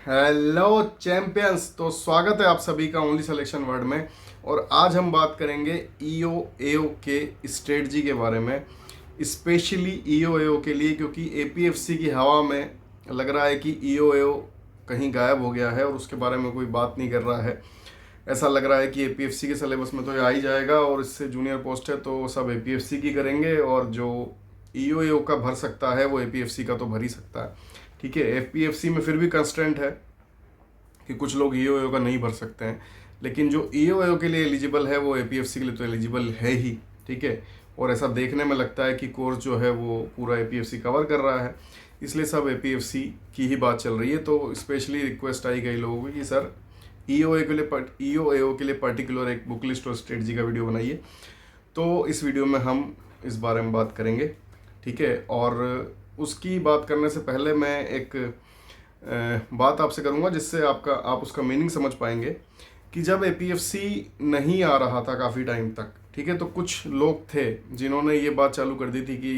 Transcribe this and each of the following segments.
Hello champions. तो स्वागत है आप सभी का ओनली सिलेक्शन वर्ड में। और आज हम बात करेंगे ईओ एओ के स्ट्रेटजी के बारे में, स्पेशली ईओ एओ के लिए, क्योंकि एपीएफसी की हवा में लग रहा है कि ईओ एओ कहीं गायब हो गया है और उसके बारे में कोई बात नहीं कर रहा है। ऐसा लग रहा है कि एपीएफसी के सिलेबस में तो ये आ ही जाएगा और इससे जूनियर पोस्ट है तो सब एपीएफसी की करेंगे, और जो ईओ एओ का भर सकता है वो एपीएफसी का तो भर ही सकता है। ठीक है, एफपीएफसी में फिर भी कंस्ट्रेंट है कि कुछ लोग ईओ का नहीं भर सकते हैं, लेकिन जो ईओ के लिए एलिजिबल है वो एपीएफसी के लिए तो एलिजिबल है ही। ठीक है, और ऐसा देखने में लगता है कि कोर्स जो है वो पूरा एपीएफसी कवर कर रहा है, इसलिए सब एपीएफसी की ही बात चल रही है। तो स्पेशली रिक्वेस्ट आई गई लोगों की कि सर ईओ के लिए पर्टिकुलर एक बुक लिस्ट और स्ट्रेटजी का वीडियो बनाइए। तो इस वीडियो में हम इस बारे में बात करेंगे। ठीक है, और उसकी बात करने से पहले मैं एक बात आपसे करूंगा जिससे आप उसका मीनिंग समझ पाएंगे कि जब एपीएफसी नहीं आ रहा था काफ़ी टाइम तक, ठीक है, तो कुछ लोग थे जिन्होंने ये बात चालू कर दी थी कि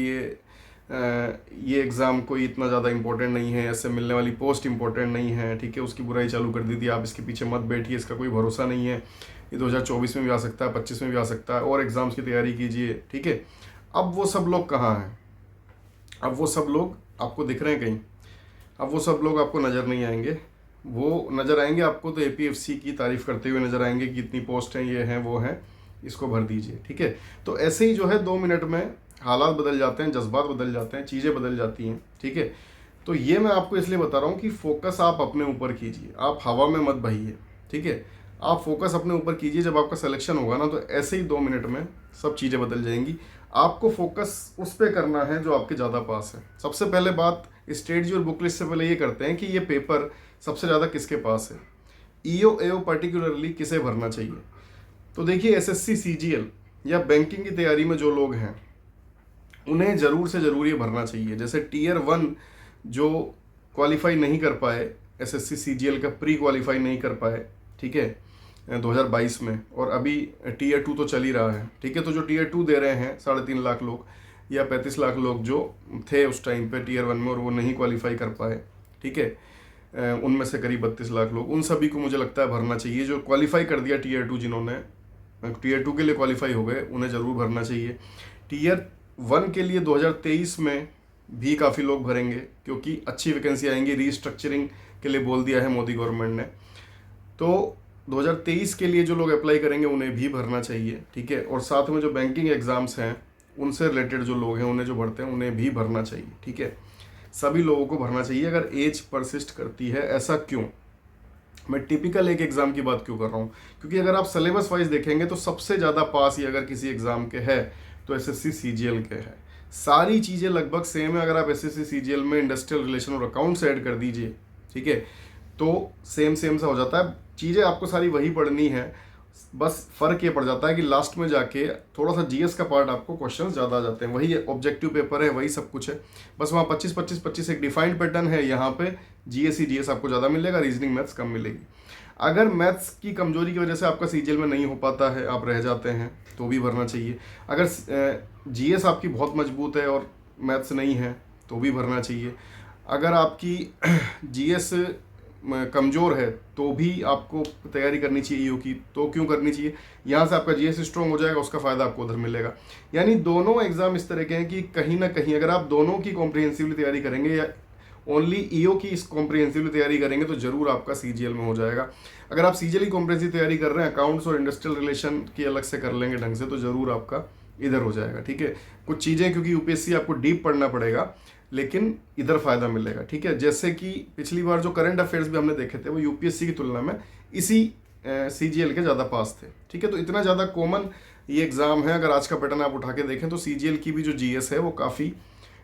ये एग्ज़ाम कोई इतना ज़्यादा इम्पोर्टेंट नहीं है, ऐसे मिलने वाली पोस्ट इम्पोर्टेंट नहीं है। ठीक है, उसकी बुराई चालू कर दी थी, आप इसके पीछे मत बैठिए, इसका कोई भरोसा नहीं है, ये 2024 में भी आ सकता है, 25 में भी आ सकता है, और एग्ज़ाम्स की तैयारी कीजिए। ठीक है, अब वो सब लोग कहाँ हैं? अब वो सब लोग आपको दिख रहे हैं कहीं? अब वो सब लोग आपको नज़र नहीं आएंगे। वो नज़र आएंगे आपको तो एपीएफसी की तारीफ करते हुए नज़र आएंगे कि इतनी पोस्ट हैं, ये हैं, वो हैं, इसको भर दीजिए। ठीक है, तो ऐसे ही जो है 2 मिनट में हालात बदल जाते हैं, जज्बात बदल जाते हैं, चीज़ें बदल जाती हैं। ठीक है, तो ये मैं आपको इसलिए बता रहा हूँ कि फोकस आप अपने ऊपर कीजिए, आप हवा में मत बहिए। ठीक है, आप फोकस अपने ऊपर कीजिए। जब आपका सिलेक्शन होगा ना तो ऐसे ही 2 मिनट में सब चीज़ें बदल जाएंगी। आपको फोकस उस पर करना है जो आपके ज़्यादा पास है। सबसे पहले बात स्ट्रेटजी और बुक लिस्ट से पहले ये करते हैं कि ये पेपर सबसे ज़्यादा किसके पास है, ईओ एओ पर्टिकुलरली किसे भरना चाहिए। तो देखिए, एसएससी सीजीएल या बैंकिंग की तैयारी में जो लोग हैं उन्हें ज़रूर से ज़रूर ये भरना चाहिए। जैसे टीयर 1 जो क्वालिफाई नहीं कर पाए, एसएससी सीजीएल का प्री क्वालिफाई नहीं कर पाए, ठीक है, 2022 में, और अभी टीयर 2 तो चल ही रहा है। ठीक है, तो जो टीयर 2 दे रहे हैं 3.5 लाख लोग या 35 लाख लोग जो थे उस टाइम पे टीयर 1 में और वो नहीं क्वालिफाई कर पाए, ठीक है, उनमें से करीब 32 लाख लोग, उन सभी को मुझे लगता है भरना चाहिए। जो क्वालिफाई कर दिया टीयर 2, जिन्होंने टीयर 2 के लिए क्वालिफाई हो गए, उन्हें ज़रूर भरना चाहिए। टीयर 1 के लिए 2023 में भी काफ़ी लोग भरेंगे क्योंकि अच्छी वैकेंसी आएंगी, रीस्ट्रक्चरिंग के लिए बोल दिया है मोदी गवर्नमेंट ने। तो 2023 के लिए जो लोग अप्लाई करेंगे उन्हें भी भरना चाहिए। ठीक है, और साथ में जो बैंकिंग एग्ज़ाम्स हैं उनसे रिलेटेड जो लोग हैं उन्हें जो भरते हैं उन्हें भी भरना चाहिए। ठीक है, सभी लोगों को भरना चाहिए अगर एज परसिस्ट करती है। ऐसा क्यों? मैं टिपिकल एक एग्ज़ाम की बात क्यों कर रहा हूँ? क्योंकि अगर आप सिलेबस वाइज देखेंगे तो सबसे ज़्यादा पास ही अगर किसी एग्ज़ाम के है तो एसएससी सीजीएल के है। सारी चीज़ें लगभग सेम है। अगर आप एसएससी सीजीएल में इंडस्ट्रियल रिलेशन और अकाउंट्स ऐड कर दीजिए, ठीक है, तो सेम सेम सा हो जाता है। चीज़ें आपको सारी वही पढ़नी है, बस फ़र्क ये पड़ जाता है कि लास्ट में जाके थोड़ा सा जीएस का पार्ट आपको क्वेश्चंस ज़्यादा आ जाते हैं। वही ऑब्जेक्टिव पेपर है, वही सब कुछ है, बस वहाँ 25-25-25 एक डिफाइंड पैटर्न है। यहाँ पे जीएस आपको ज़्यादा मिलेगा, रीजनिंग मैथ्स कम मिलेगी। अगर मैथ्स की कमजोरी की वजह से आपका सीजीएल में नहीं हो पाता है, आप रह जाते हैं, तो भी भरना चाहिए। अगर जीएस आपकी बहुत मजबूत है और मैथ्स नहीं है तो भी भरना चाहिए। अगर आपकी जीएस कमज़ोर है तो भी आपको तैयारी करनी चाहिए ईओ की। तो क्यों करनी चाहिए? यहाँ से आपका जीएस स्ट्रॉन्ग हो जाएगा, उसका फ़ायदा आपको उधर मिलेगा। यानी दोनों एग्ज़ाम इस तरह के हैं कि कहीं ना कहीं अगर आप दोनों की कॉम्प्रिहेंसिवली तैयारी करेंगे या ओनली ईओ की इस कॉम्प्रिहेंसिवली तैयारी करेंगे तो ज़रूर आपका सीजीएल में हो जाएगा। अगर आप सीजीएल की कॉम्प्रिहेंसिव तैयारी कर रहे हैं, अकाउंट्स और इंडस्ट्रियल रिलेशन की अलग से कर लेंगे ढंग से, तो ज़रूर आपका इधर हो जाएगा। ठीक है, कुछ चीज़ें क्योंकि यूपीएससी आपको डीप पढ़ना पड़ेगा, लेकिन इधर फ़ायदा मिलेगा। ठीक है, जैसे कि पिछली बार जो करंट अफेयर्स भी हमने देखे थे वो यूपीएससी की तुलना में इसी सीजीएल के ज़्यादा पास थे। ठीक है, तो इतना ज़्यादा कॉमन ये एग्ज़ाम है। अगर आज का पैटर्न आप उठा के देखें तो सीजीएल की भी जो जीएस है वो काफ़ी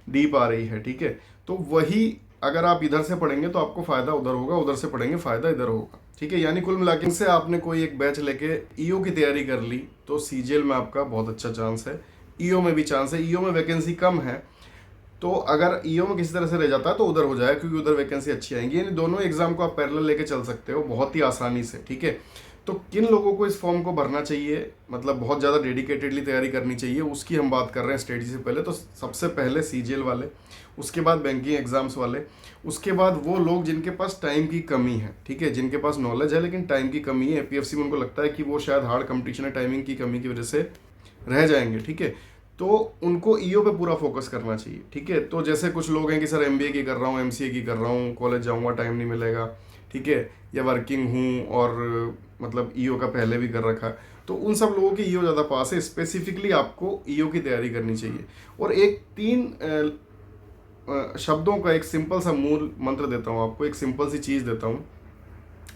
डीप आ रही है। ठीक है, तो वही अगर आप इधर से पढ़ेंगे तो आपको फ़ायदा उधर होगा, उधर से पढ़ेंगे फ़ायदा इधर होगा। ठीक है, यानी कुल मिलाकर से आपने कोई एक बैच लेके ईओ की तैयारी कर ली तो सीजीएल में आपका बहुत अच्छा चांस है, ईओ में भी चांस है। ईओ में वैकेंसी कम है तो अगर ईओ में किसी तरह से रह जाता है तो उधर हो जाए, क्योंकि उधर वैकेंसी अच्छी आएंगी। यानी दोनों एग्जाम को आप पैरेलल लेके चल सकते हो बहुत ही आसानी से, ठीक है। तो किन लोगों को इस फॉर्म को भरना चाहिए, मतलब बहुत ज़्यादा डेडिकेटेडली तैयारी करनी चाहिए, उसकी हम बात कर रहे हैं स्ट्रेटजी से पहले। तो सबसे पहले सीजीएल वाले, उसके बाद बैंकिंग एग्जाम्स वाले, उसके बाद वो लोग जिनके पास टाइम की कमी है, ठीक है, जिनके पास नॉलेज है लेकिन टाइम की कमी है। एपीएफसी में उनको लगता है कि वो शायद हार्ड कंपटीशन है, टाइमिंग की कमी की वजह से रह जाएंगे, ठीक है। तो उनको ईओ पे पूरा फोकस करना चाहिए, ठीक है। तो जैसे कुछ लोग हैं कि सर एमबीए की कर रहा हूँ, एमसीए की कर रहा हूँ, कॉलेज जाऊँगा टाइम नहीं मिलेगा, ठीक है, या वर्किंग हूँ और मतलब ईओ का पहले भी कर रखा है, तो उन सब लोगों की ईओ ज़्यादा पास है। स्पेसिफिकली आपको ईओ की तैयारी करनी चाहिए। और एक 3 शब्दों का एक सिंपल सा मूल मंत्र देता हूँ आपको, एक सिंपल सी चीज़ देता हूँ,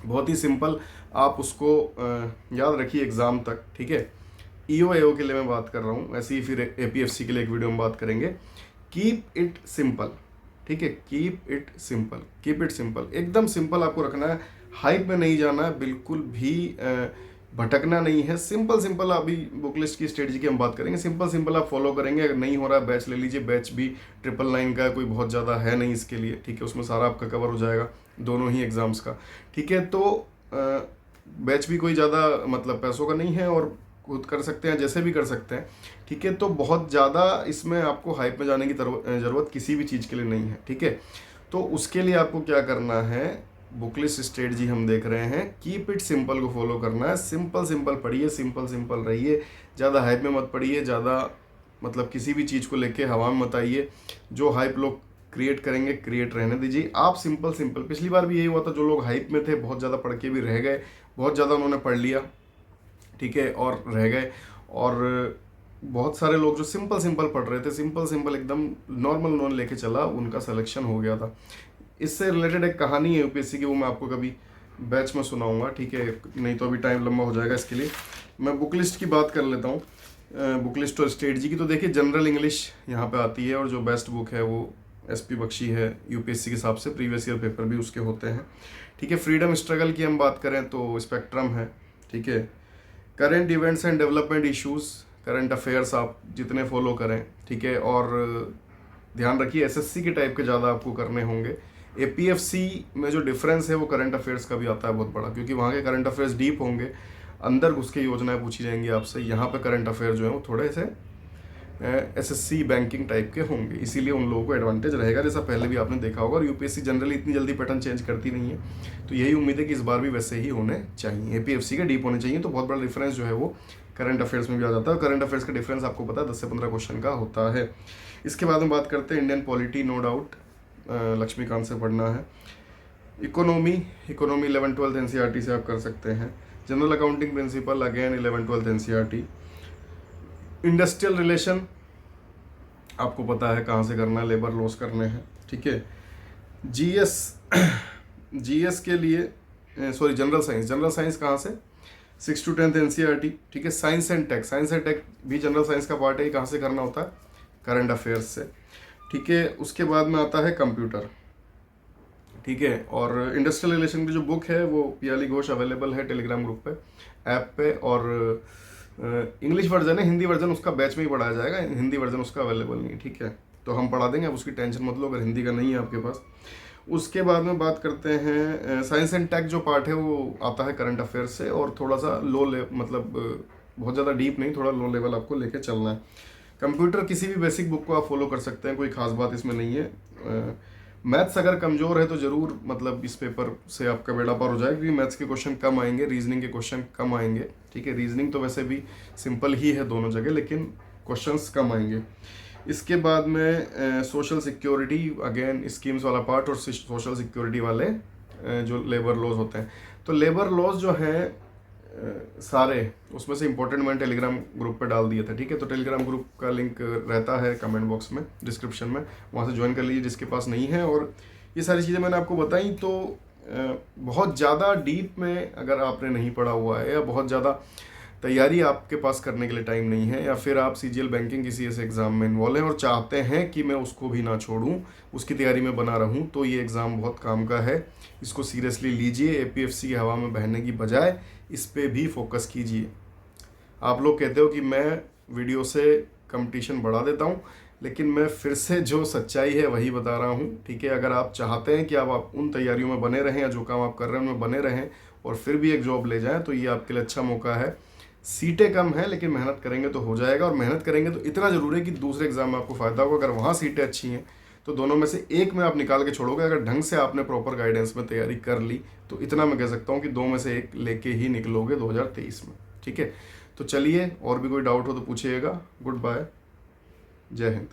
बहुत ही सिंपल, आप उसको याद रखिए एग्ज़ाम तक, ठीक है। ईओ एओ के लिए मैं बात कर रहा हूँ, ऐसे ही फिर एपीएफसी के लिए एक वीडियो में बात करेंगे। कीप इट सिंपल, ठीक है, keep it simple, keep it simple, एकदम सिंपल आपको रखना है। हाइप में नहीं जाना है, बिल्कुल भी भटकना नहीं है। सिंपल सिंपल, अभी बुक लिस्ट की स्ट्रेटजी की हम बात करेंगे, सिंपल सिंपल आप फॉलो करेंगे। अगर नहीं हो रहा है बैच ले लीजिए, बैच भी 999 का कोई बहुत ज़्यादा है नहीं इसके लिए, ठीक है, उसमें सारा आपका कवर हो जाएगा दोनों ही एग्जाम्स का, ठीक है। तो बैच भी कोई ज़्यादा मतलब पैसों का नहीं है और खुद कर सकते हैं, जैसे भी कर सकते हैं, ठीक है। तो बहुत ज़्यादा इसमें आपको हाइप में जाने की ज़रूरत किसी भी चीज़ के लिए नहीं है, ठीक है। तो उसके लिए आपको क्या करना है, बुकलिस्ट स्ट्रेटजी हम देख रहे हैं, कीप इट सिंपल को फॉलो करना है। सिंपल सिंपल पढ़िए, सिंपल सिंपल रहिए, ज़्यादा हाइप में मत पढ़िए, ज़्यादा मतलब किसी भी चीज़ को लेके हवा में मत आइए। जो हाइप लोग क्रिएट करेंगे क्रिएट रहने दीजिए, आप सिंपल सिंपल। पिछली बार भी यही हुआ था, जो लोग हाइप में थे बहुत ज़्यादा पढ़ के भी रह गए, बहुत ज़्यादा उन्होंने पढ़ लिया, ठीक है, और रह गए। और बहुत सारे लोग जो सिंपल सिंपल पढ़ रहे थे, सिंपल सिंपल एकदम नॉर्मल उन्होंने लेके चला, उनका सिलेक्शन हो गया था। इससे रिलेटेड एक कहानी है यूपीएससी की, वो मैं आपको कभी बैच में सुनाऊंगा, ठीक है, नहीं तो अभी टाइम लंबा हो जाएगा। इसके लिए मैं बुक लिस्ट की बात कर लेता हूँ। बुक लिस्ट और स्ट्रेटजी की तो देखिए, जनरल इंग्लिश यहाँ पे आती है, और जो बेस्ट बुक है वो एसपी बख्शी है यूपीएससी के हिसाब से, प्रीवियस ईयर पेपर भी उसके होते हैं, ठीक है। फ्रीडम स्ट्रगल की हम बात करें तो स्पेक्ट्रम है, ठीक है। Current events and development issues, current affairs आप जितने फॉलो करें, ठीक है। और ध्यान रखिए एसएससी के टाइप के ज़्यादा आपको करने होंगे। एपीएफसी में जो डिफरेंस है वो करंट अफेयर्स का भी आता है बहुत बड़ा, क्योंकि वहाँ के करंट अफेयर्स डीप होंगे, अंदर घुस के योजनाएं पूछी जाएंगी आपसे। यहाँ पे करंट अफेयर जो है वो थोड़े से एसएससी बैंकिंग टाइप के होंगे, इसीलिए उन लोगों को एडवांटेज रहेगा, जैसा पहले भी आपने देखा होगा। और यूपीएससी जनरली इतनी जल्दी पैटर्न चेंज करती नहीं है, तो यही उम्मीद है कि इस बार भी वैसे ही होने चाहिए, एपीएफसी के डीप होने चाहिए। तो बहुत बड़ा डिफरेंस जो है वो करंट अफेयर्स में भी आ जाता है। करंट अफेयर्स का डिफरेंस आपको पता है 10 से 15 क्वेश्चन का होता है। इसके बाद में बात करते हैं Indian polity, no doubt Laxmikanth से पढ़ना है। इकोनॉमी 11th-12th एनसीईआरटी से आप कर सकते हैं। General accounting principle again 11th-12th NCERT. Industrial relation आपको पता है कहाँ से करना है, लेबर लॉस करने हैं, ठीक है। जीएस के लिए सॉरी जनरल साइंस कहाँ से, 6 to 10th एनसीईआरटी, ठीक है। साइंस एंड टेक भी जनरल साइंस का पार्ट है, कहाँ से करना होता है, करंट अफेयर्स से, ठीक है। उसके बाद में आता है कंप्यूटर, ठीक है। और इंडस्ट्रियल रिलेशन की जो बुक है वो पियाली घोष अवेलेबल है टेलीग्राम ग्रुप पे, ऐप पे, और इंग्लिश वर्जन है, हिंदी वर्जन उसका बैच में ही पढ़ाया जाएगा, हिंदी वर्जन उसका अवेलेबल नहीं है, ठीक है। तो हम पढ़ा देंगे, आप उसकी टेंशन मत लो अगर हिंदी का नहीं है आपके पास। उसके बाद में बात करते हैं साइंस एंड टेक, जो पार्ट है वो आता है करंट अफेयर से, और थोड़ा सा मतलब बहुत ज़्यादा डीप नहीं, थोड़ा लो लेवल आपको लेके चलना है। कंप्यूटर किसी भी बेसिक बुक को आप फॉलो कर सकते हैं, कोई खास बात इसमें नहीं है। मैथ्स अगर कमज़ोर है तो ज़रूर मतलब इस पेपर से आपका बेड़ा पार हो जाएगा, क्योंकि मैथ्स के क्वेश्चन कम आएंगे, रीजनिंग के क्वेश्चन कम आएंगे, ठीक है। रीजनिंग तो वैसे भी सिंपल ही है दोनों जगह, लेकिन क्वेश्चंस कम आएंगे। इसके बाद में सोशल सिक्योरिटी, अगेन स्कीम्स वाला पार्ट, और सोशल सिक्योरिटी वाले जो लेबर लॉज होते हैं। तो लेबर लॉज जो हैं सारे, उसमें से इंपॉर्टेंट मैंने टेलीग्राम ग्रुप पे डाल दिए थे, ठीक है। तो टेलीग्राम ग्रुप का लिंक रहता है कमेंट बॉक्स में, डिस्क्रिप्शन में, वहाँ से ज्वाइन कर लीजिए जिसके पास नहीं है। और ये सारी चीज़ें मैंने आपको बताई, तो बहुत ज़्यादा डीप में अगर आपने नहीं पढ़ा हुआ है, या बहुत ज़्यादा तैयारी आपके पास करने के लिए टाइम नहीं है, या फिर आप सीजीएल बैंकिंग किसी ऐसे एग्ज़ाम में इन्वॉल्व हैं और चाहते हैं कि मैं उसको भी ना छोड़ूं, उसकी तैयारी में बना रहूं, तो ये एग्ज़ाम बहुत काम का है, इसको सीरियसली लीजिए। एपीएफसी की हवा में बहने की बजाय इस पे भी फोकस कीजिए। आप लोग कहते हो कि मैं वीडियो से कंपटीशन बढ़ा देता हूँ, लेकिन मैं फिर से जो सच्चाई है वही बता रहा हूँ, ठीक है। अगर आप चाहते हैं कि आप उन तैयारियों में बने रहें या जो काम आप कर रहे हैं उनमें बने रहें और फिर भी एक जॉब ले जाएं, तो ये आपके लिए अच्छा मौका है। सीटें कम हैं लेकिन मेहनत करेंगे तो हो जाएगा, और मेहनत करेंगे तो इतना ज़रूर है कि दूसरे एग्ज़ाम में आपको फ़ायदा होगा। अगर वहाँ सीटें अच्छी हैं तो दोनों में से एक में आप निकाल के छोड़ोगे। अगर ढंग से आपने प्रॉपर गाइडेंस में तैयारी कर ली तो इतना मैं कह सकता हूँ कि 2 में से 1 लेके ही निकलोगे 2023 में, ठीक है। तो चलिए, और भी कोई डाउट हो तो पूछिएगा। गुड बाय, जय हिंद।